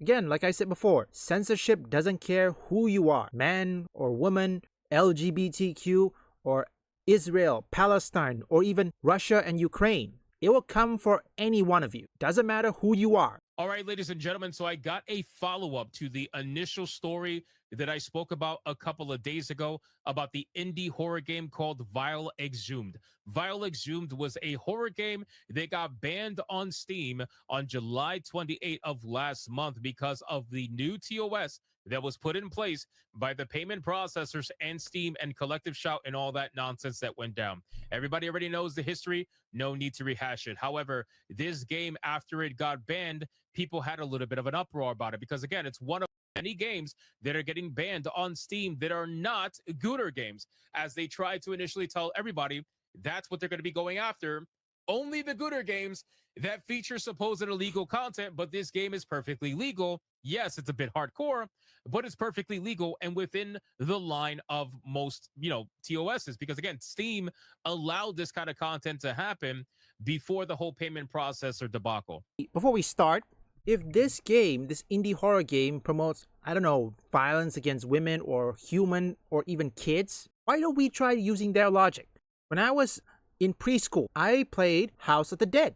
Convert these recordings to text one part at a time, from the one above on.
Again, like I said before, censorship doesn't care who you are, man or woman, LGBTQ, or Israel, Palestine, or even Russia and Ukraine. It will come for any one of you. Doesn't matter who you are. All right, ladies and gentlemen. So I got a follow up to the initial story that I spoke about a couple of days ago about the indie horror game called Vile Exhumed. Vile Exhumed was a horror game that got banned on Steam on July 28th of last month because of the new TOS that was put in place by the payment processors and Steam and Collective Shout and all that nonsense that went down. Everybody already knows the history. No need to rehash it. However, this game, after it got banned, people had a little bit of an uproar about it because, again, it's one of many games that are getting banned on Steam that are not Gooder games, as they tried to initially tell everybody that's what they're going to be going after. Only the Gooder games that feature supposed illegal content, but this game is perfectly legal. Yes, it's a bit hardcore, but it's perfectly legal and within the line of most, TOSs, because again, Steam allowed this kind of content to happen before the whole payment processor debacle. Before we start, if this game, this indie horror game, promotes, I don't know, violence against women or human or even kids, why don't we try using their logic? When I was in preschool, I played House of the Dead.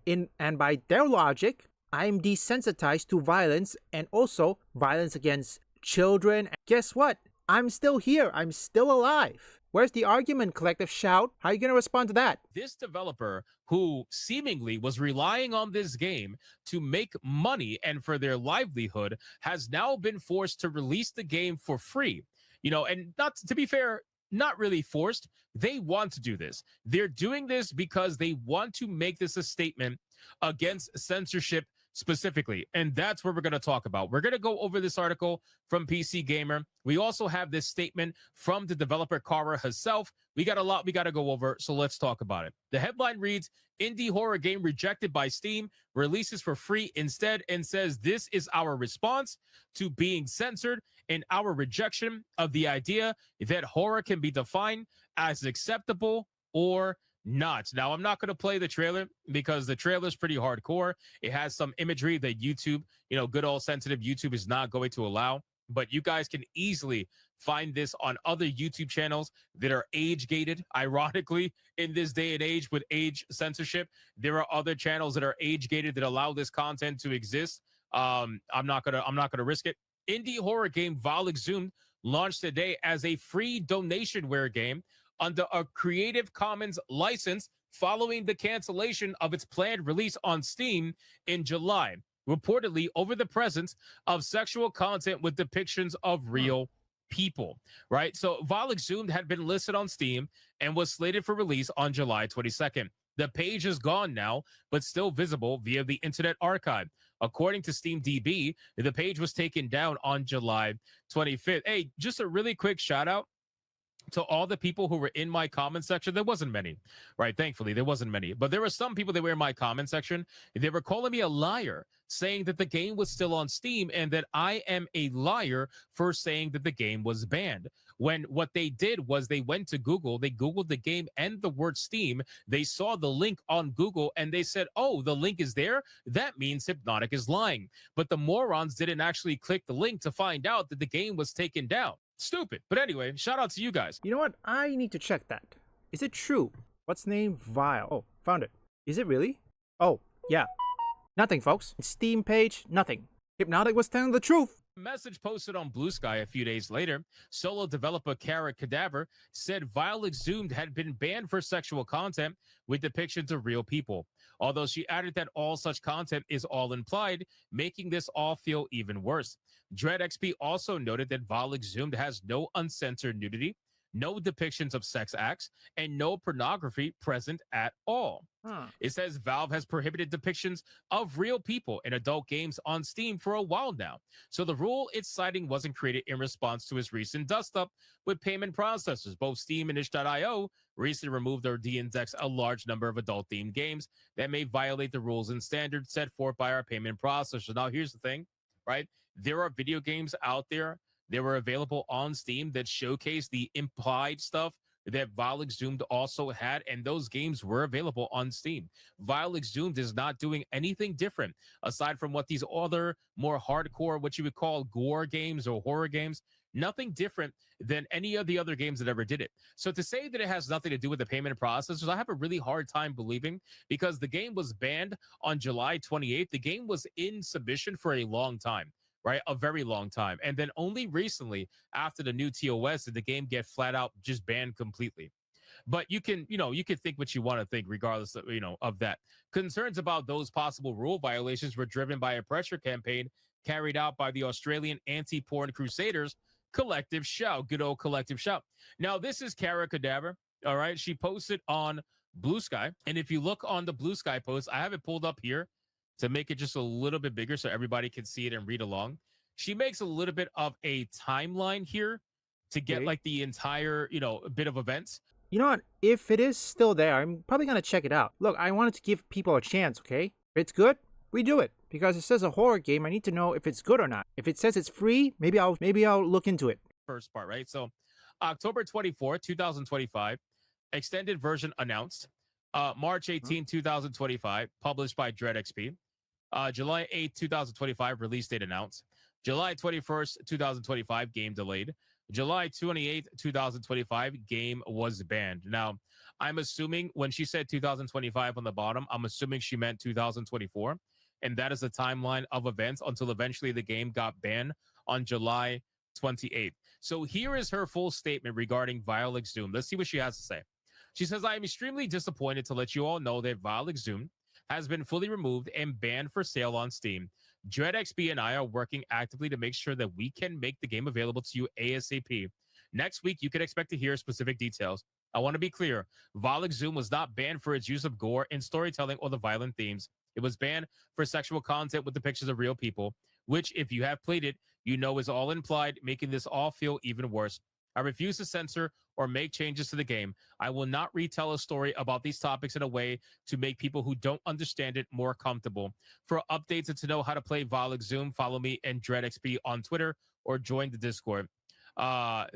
And by their logic, I'm desensitized to violence and also violence against children. Guess what? I'm still here. I'm still alive. Where's the argument, Collective Shout? How are you going to respond to that? This developer, who seemingly was relying on this game to make money and for their livelihood, has now been forced to release the game for free. And not to be fair, not really forced. They want to do this. They're doing this because they want to make this a statement against censorship specifically. And that's what we're going to talk about. We're going to go over this article from PC Gamer. We also have this statement from the developer Kara herself. We got a lot we got to go over, so let's talk about it. The headline reads, indie horror game rejected by Steam, releases for free instead, and says this is our response to being censored and our rejection of the idea that horror can be defined as acceptable or not. Now, I'm not going to play the trailer because the trailer is pretty hardcore. It has some imagery that YouTube, good old sensitive YouTube is not going to allow. But you guys can easily find this on other YouTube channels that are age gated. Ironically, in this day and age with age censorship, there are other channels that are age gated that allow this content to exist. I'm not gonna risk it. Indie horror game Vile Exhumed launched today as a free donationware game under a Creative Commons license following the cancellation of its planned release on Steam in July, reportedly over the presence of sexual content with depictions of real people, right? So Vile Exhumed had been listed on Steam and was slated for release on July 22nd. The page is gone now, but still visible via the Internet Archive. According to SteamDB, the page was taken down on July 25th. Hey, just a really quick shout out to all the people who were in my comment section. There wasn't many, right? Thankfully, there wasn't many, but there were some people that were in my comment section. They were calling me a liar, saying that the game was still on Steam and that I am a liar for saying that the game was banned. When what they did was they went to Google, they Googled the game and the word Steam. They saw the link on Google and they said, oh, the link is there. That means Hypnotic is lying. But the morons didn't actually click the link to find out that the game was taken down. Stupid. But anyway, shout out to you guys. You know what? I need to check that. Is it true? What's name? Vile. Oh, found it. Is it really? Oh, yeah. Nothing, folks. Steam page, nothing. Hypnotic was telling the truth. Message posted on Blue Sky a few days later, solo developer Kara Cadaver said Vile Exhumed had been banned for sexual content with depictions of real people. Although she added that all such content is all implied, making this all feel even worse. Dread XP also noted that Vile Exhumed has no uncensored nudity, no depictions of sex acts, and no pornography present at all. It says Valve has prohibited depictions of real people in adult games on Steam for a while now. So the rule it's citing wasn't created in response to its recent dust-up with payment processors. Both Steam and itch.io recently removed or de-indexed a large number of adult-themed games that may violate the rules and standards set forth by our payment processors. Now, here's the thing, right? There are video games out there that were available on Steam that showcase the implied stuff that Vile Exhumed also had, and those games were available on Steam. Vile Exhumed is not doing anything different aside from what these other more hardcore, what you would call gore games or horror games. Nothing different than any of the other games that ever did it. So to say that it has nothing to do with the payment processors, I have a really hard time believing, because the game was banned on July 28th. The game was in submission for a long time, right? A very long time. And then only recently, after the new TOS, did the game get flat out just banned completely. But you can think what you want to think regardless of, of that. Concerns about those possible rule violations were driven by a pressure campaign carried out by the Australian anti-porn crusaders Collective Shout. Good old Collective Shout. Now, this is Kara Cadaver. All right. She posted on Blue Sky. And if you look on the Blue Sky post, I have it pulled up here to make it just a little bit bigger so everybody can see it and read along. She makes a little bit of a timeline here to get like the entire, bit of events. You know what? If it is still there, I'm probably going to check it out. Look, I wanted to give people a chance, okay? If it's good, we do it. Because it says a horror game, I need to know if it's good or not. If it says it's free, maybe I'll look into it. First part, right? So October 24th, 2025, extended version announced. March 18, 2025, published by DreadXP. July 8, 2025, release date announced. July 21st, 2025, game delayed. July 28th, 2025, game was banned. Now, I'm assuming when she said 2025 on the bottom, I'm assuming she meant 2024. And that is the timeline of events until eventually the game got banned on July 28th. So here is her full statement regarding Vile Exhumed. Let's see what she has to say. She says, I am extremely disappointed to let you all know that Vile Exhumed has been fully removed and banned for sale on Steam. DreadXP and I are working actively to make sure that we can make the game available to you ASAP. Next week, you can expect to hear specific details. I want to be clear. Vile Exhumed was not banned for its use of gore in storytelling or the violent themes. It was banned for sexual content with depictions of real people, which, if you have played it, you know is all implied, making this all feel even worse. I refuse to censor or make changes to the game. I will not retell a story about these topics in a way to make people who don't understand it more comfortable. For updates and to know how to play Vile Exhumed, follow me and DreadXP on Twitter or join the Discord.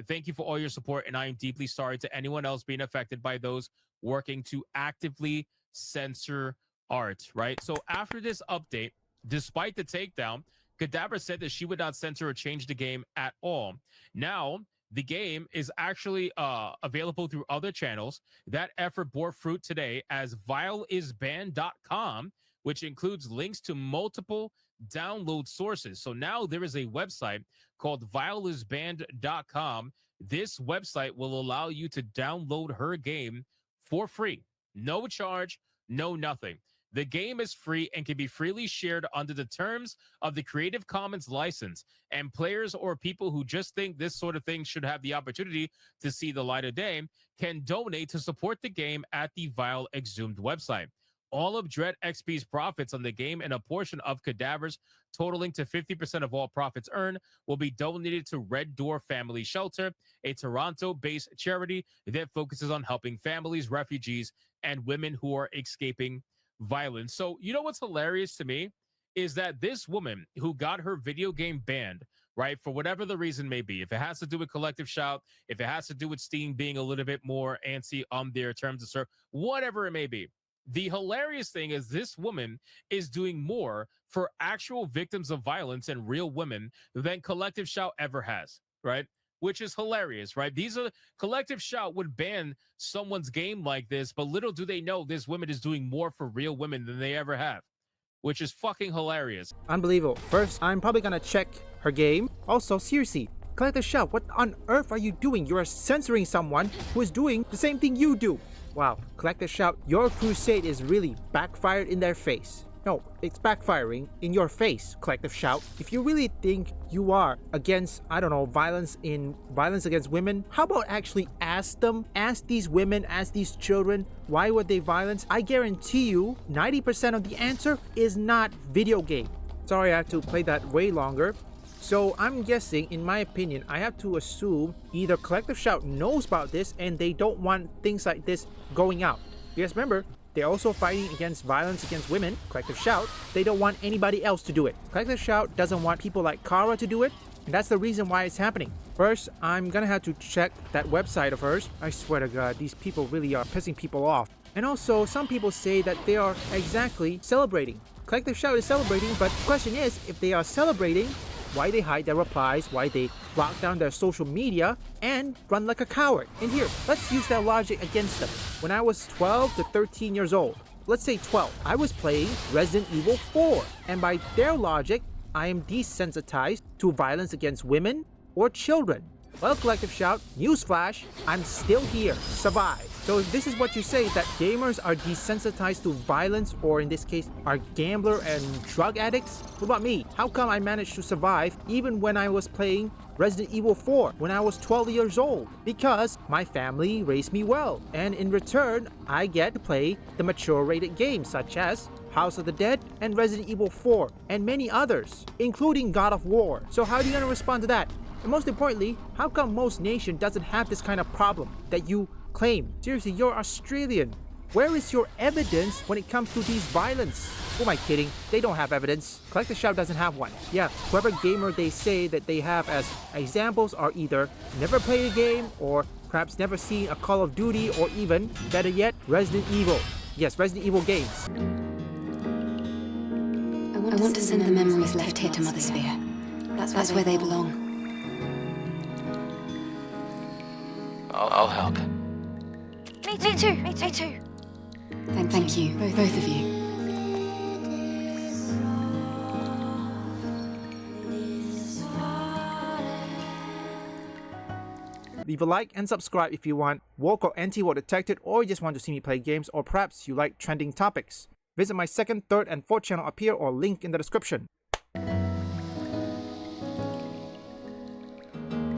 Thank you for all your support, and I am deeply sorry to anyone else being affected by those working to actively censor art, right? So after this update, despite the takedown, Cadaver said that she would not censor or change the game at all. Now, the game is actually available through other channels. That effort bore fruit today as vileisbanned.com, which includes links to multiple download sources. So now there is a website called vileisbanned.com. This website will allow you to download her game for free. No charge, no nothing. The game is free and can be freely shared under the terms of the Creative Commons license, and players or people who just think this sort of thing should have the opportunity to see the light of day can donate to support the game at the Vile Exhumed website. All of DreadXP's profits on the game and a portion of Cadaver's, totaling to 50% of all profits earned, will be donated to Red Door Family Shelter, a Toronto-based charity that focuses on helping families, refugees, and women who are escaping violence. So, you know what's hilarious to me is that this woman who got her video game banned, right, for whatever the reason may be, if it has to do with Collective Shout, if it has to do with Steam being a little bit more antsy on their terms of service, whatever it may be. The hilarious thing is this woman is doing more for actual victims of violence and real women than Collective Shout ever has, right? Which is hilarious, right? These are Collective Shout would ban someone's game like this, but little do they know this woman is doing more for real women than they ever have, which is fucking hilarious. Unbelievable. First, I'm probably gonna check her game. Also, seriously, Collective Shout, what on earth are you doing? You are censoring someone who is doing the same thing you do. Wow, Collective Shout, your crusade is really backfired in their face. No, it's backfiring in your face, Collective Shout. If you really think you are against, I don't know, violence against women, how about actually ask them, ask these women, ask these children, why were they violent? I guarantee you, 90% of the answer is not video game. Sorry, I have to play that way longer. So I'm guessing, in my opinion, I have to assume either Collective Shout knows about this and they don't want things like this going out. Because remember, they're also fighting against violence against women, Collective Shout. They don't want anybody else to do it. Collective Shout doesn't want people like Kara to do it. And that's the reason why it's happening. First, I'm gonna have to check that website of hers. I swear to God, these people really are pissing people off. And also, some people say that they are exactly celebrating. Collective Shout is celebrating, but the question is, if they are celebrating, why they hide their replies, why they lock down their social media, and run like a coward. And here, let's use that logic against them. When I was 12 to 13 years old, let's say 12, I was playing Resident Evil 4, and by their logic, I am desensitized to violence against women or children. Well, Collective Shout, newsflash, I'm still here, survive. So if this is what you say, that gamers are desensitized to violence, or in this case, are gambler and drug addicts, what about me? How come I managed to survive even when I was playing Resident Evil 4 when I was 12 years old? Because my family raised me well, and in return, I get to play the mature rated games such as House of the Dead and Resident Evil 4, and many others, including God of War. So how are you gonna respond to that? And most importantly, how come most nation doesn't have this kind of problem that you claim? Seriously, you're Australian. Where is your evidence when it comes to these violence? Who am I kidding? They don't have evidence. Collective Shout doesn't have one. Yeah, whoever gamer they say that they have as examples are either never played a game, or perhaps never seen a Call of Duty, or even, better yet, Resident Evil. Yes, Resident Evil games. I want to send the memories left here to Mother Sphere. That's where they belong. I'll help. Me too. Me too. Thank you, both of you. Leave a like and subscribe if you want woke or anti-woke detected, or you just want to see me play games, or perhaps you like trending topics. Visit my second, third, and fourth channel up here or link in the description.